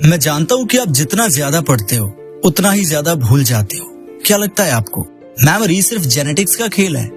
मैं जानता हूँ कि आप जितना ज्यादा पढ़ते हो उतना ही ज्यादा भूल जाते हो। क्या लगता है आपको मेमोरी सिर्फ जेनेटिक्स का खेल है?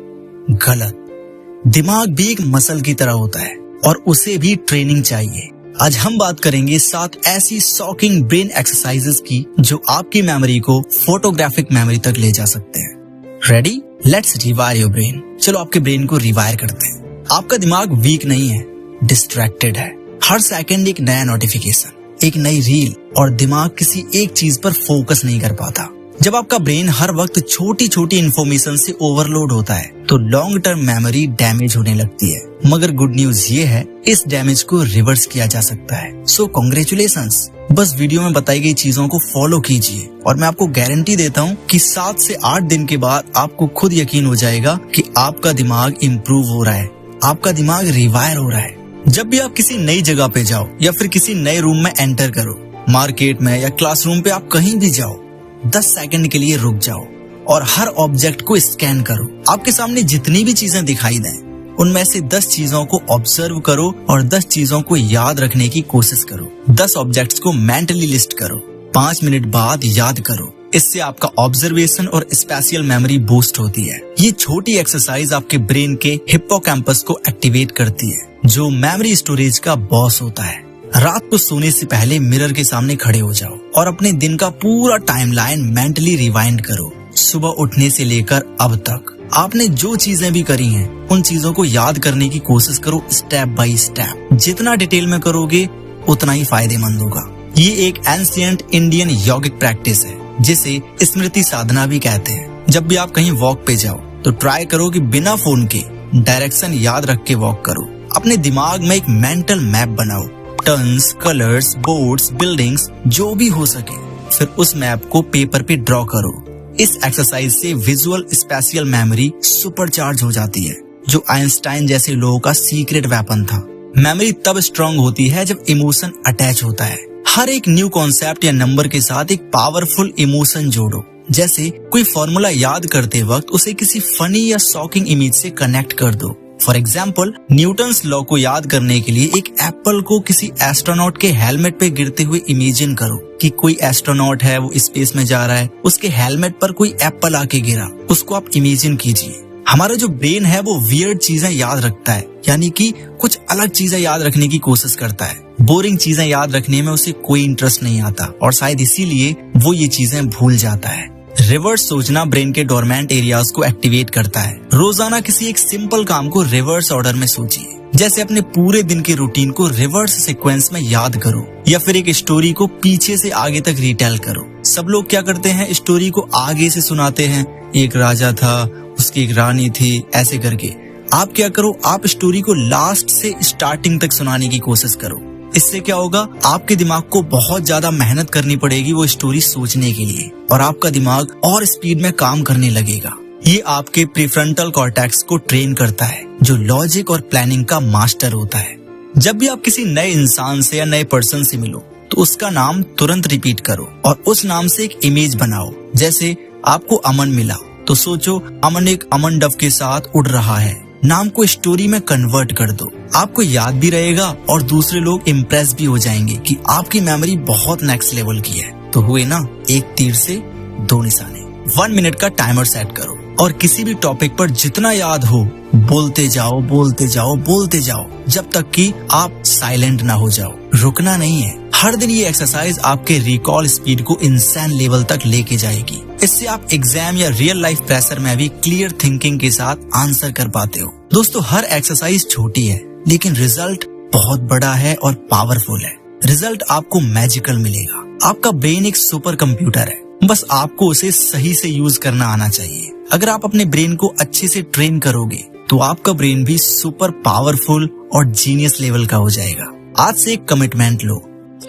गलत। दिमाग भी एक मसल की तरह होता है और उसे भी ट्रेनिंग चाहिए। आज हम बात करेंगे 7 ऐसी शॉकिंग ब्रेन एक्सरसाइजेस की जो आपकी मेमोरी को फोटोग्राफिक मेमोरी तक ले जा सकते हैं। Ready? Let's rewire your brain. चलो आपके ब्रेन को रिवायर करते हैं। आपका दिमाग वीक नहीं है, डिस्ट्रैक्टेड है। हर सेकंड एक नया नोटिफिकेशन, एक नई रील और दिमाग किसी एक चीज पर फोकस नहीं कर पाता। जब आपका ब्रेन हर वक्त छोटी छोटी इन्फॉर्मेशन से ओवरलोड होता है तो लॉन्ग टर्म मेमोरी डैमेज होने लगती है। मगर गुड न्यूज ये है, इस डैमेज को रिवर्स किया जा सकता है। सो कांग्रेचुलेशंस। बस वीडियो में बताई गई चीजों को फॉलो कीजिए और मैं आपको गारंटी देता हूँ कि 7 से 8 दिन के बाद आपको खुद यकीन हो जाएगा कि आपका दिमाग इम्प्रूव हो रहा है, आपका दिमाग रिवायर हो रहा है। जब भी आप किसी नई जगह पे जाओ या फिर किसी नए रूम में एंटर करो, मार्केट में या क्लासरूम पे आप कहीं भी जाओ, 10 सेकंड के लिए रुक जाओ और हर ऑब्जेक्ट को स्कैन करो। आपके सामने जितनी भी चीजें दिखाई दें उनमें से 10 चीजों को ऑब्जर्व करो और 10 चीजों को याद रखने की कोशिश करो। 10 ऑब्जेक्ट्स को मेंटली लिस्ट करो, 5 मिनट बाद याद करो। इससे आपका ऑब्जर्वेशन और स्पेशियल मेमोरी बूस्ट होती है। ये छोटी एक्सरसाइज आपके ब्रेन के हिप्पोकैम्पस को एक्टिवेट करती है जो मेमोरी स्टोरेज का बॉस होता है। रात को सोने से पहले मिरर के सामने खड़े हो जाओ और अपने दिन का पूरा टाइमलाइन मेंटली रिवाइंड करो। सुबह उठने से लेकर अब तक आपने जो चीजें भी करी हैं, उन चीजों को याद करने की कोशिश करो स्टेप बाय स्टेप। जितना डिटेल में करोगे उतना ही फायदेमंद होगा। ये एक एंशिएंट इंडियन योगिक प्रैक्टिस है जिसे स्मृति साधना भी कहते हैं। जब भी आप कहीं वॉक पे जाओ तो ट्राई करो कि बिना फोन के डायरेक्शन याद रख के वॉक करो। अपने दिमाग में एक मेंटल मैप बनाओ, टर्न्स, कलर्स, बोर्ड्स, बिल्डिंग्स जो भी हो सके। फिर उस मैप को पेपर पे ड्रॉ करो। इस एक्सरसाइज से विजुअल स्पेशियल मेमोरी सुपरचार्ज हो जाती है, जो आइंस्टाइन जैसे लोगों का सीक्रेट वेपन था। मेमोरी तब स्ट्रांग होती है जब इमोशन अटैच होता है। हर एक न्यू कॉन्सेप्ट या नंबर के साथ एक पावरफुल इमोशन जोड़ो। जैसे कोई फॉर्मूला याद करते वक्त उसे किसी फनी या शॉकिंग इमेज से कनेक्ट कर दो। फॉर एग्जाम्पल, न्यूटन्स लॉ को याद करने के लिए एक एप्पल को किसी एस्ट्रोनॉट के हेलमेट पे गिरते हुए इमेजिन करो कि कोई एस्ट्रोनॉट है, वो स्पेस में जा रहा है, उसके हेलमेट पर कोई एप्पल आके गिरा, उसको आप इमेजिन कीजिए। हमारा जो ब्रेन है वो वियर्ड चीजें याद रखता है, यानी कि कुछ अलग चीजें याद रखने की कोशिश करता है। बोरिंग चीजें याद रखने में उसे कोई इंटरेस्ट नहीं आता और शायद इसीलिए वो ये चीजें भूल जाता है। रिवर्स सोचना ब्रेन के डोरमेंट एरियाज को एक्टिवेट करता है। रोजाना किसी एक सिंपल काम को रिवर्स ऑर्डर में सोचिए, जैसे अपने पूरे दिन के रूटीन को रिवर्स सीक्वेंस में याद करो या फिर एक स्टोरी को पीछे से आगे तक रिटेल करो। सब लोग क्या करते हैं, स्टोरी को आगे से सुनाते हैं। एक राजा था, उसकी एक रानी थी, ऐसे करके। आप क्या करो, आप स्टोरी को लास्ट से स्टार्टिंग तक सुनाने की कोशिश करो। इससे क्या होगा, आपके दिमाग को बहुत ज्यादा मेहनत करनी पड़ेगी वो स्टोरी सोचने के लिए और आपका दिमाग और स्पीड में काम करने लगेगा। ये आपके प्रीफ्रंटल कॉर्टेक्स को ट्रेन करता है जो लॉजिक और प्लानिंग का मास्टर होता है। जब भी आप किसी नए इंसान से या नए पर्सन से मिलो तो उसका नाम तुरंत रिपीट करो और उस नाम से एक इमेज बनाओ। जैसे आपको अमन मिला तो सोचो अमन एक अमन डव के साथ उड़ रहा है। नाम को स्टोरी में कन्वर्ट कर दो, आपको याद भी रहेगा और दूसरे लोग इम्प्रेस भी हो जाएंगे कि आपकी मेमोरी बहुत नेक्स्ट लेवल की है। तो हुए ना, एक तीर से 2 निशाने। 1 मिनट का टाइमर सेट करो और किसी भी टॉपिक पर जितना याद हो बोलते जाओ, बोलते जाओ, बोलते जाओ, जब तक कि आप साइलेंट ना हो जाओ। रुकना नहीं है। हर दिन ये एक्सरसाइज आपके रिकॉल स्पीड को इंसान लेवल तक लेके जाएगी। इससे आप एग्जाम या रियल लाइफ प्रेशर में भी क्लियर थिंकिंग के साथ आंसर कर पाते हो। दोस्तों, हर एक्सरसाइज छोटी है लेकिन रिजल्ट बहुत बड़ा है और पावरफुल है। रिजल्ट आपको मैजिकल मिलेगा। आपका ब्रेन एक सुपर कंप्यूटर है, बस आपको उसे सही से यूज करना आना चाहिए। अगर आप अपने ब्रेन को अच्छे से ट्रेन करोगे तो आपका ब्रेन भी सुपर पावरफुल और जीनियस लेवल का हो जाएगा। आज से एक कमिटमेंट लो,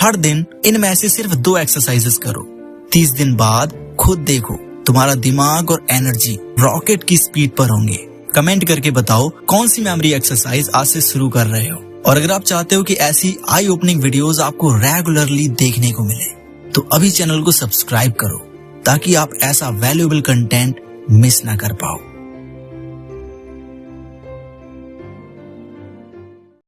हर दिन इनमें से सिर्फ 2 एक्सरसाइजेस करो। 30 दिन बाद खुद देखो, तुम्हारा दिमाग और एनर्जी रॉकेट की स्पीड पर होंगे। कमेंट करके बताओ कौन सी मेमोरी एक्सरसाइज आज से शुरू कर रहे हो। और अगर आप चाहते हो कि ऐसी आई ओपनिंग वीडियोस आपको रेगुलरली देखने को मिले तो अभी चैनल को सब्सक्राइब करो ताकि आप ऐसा वैल्यूएबल कंटेंट मिस ना कर पाओ।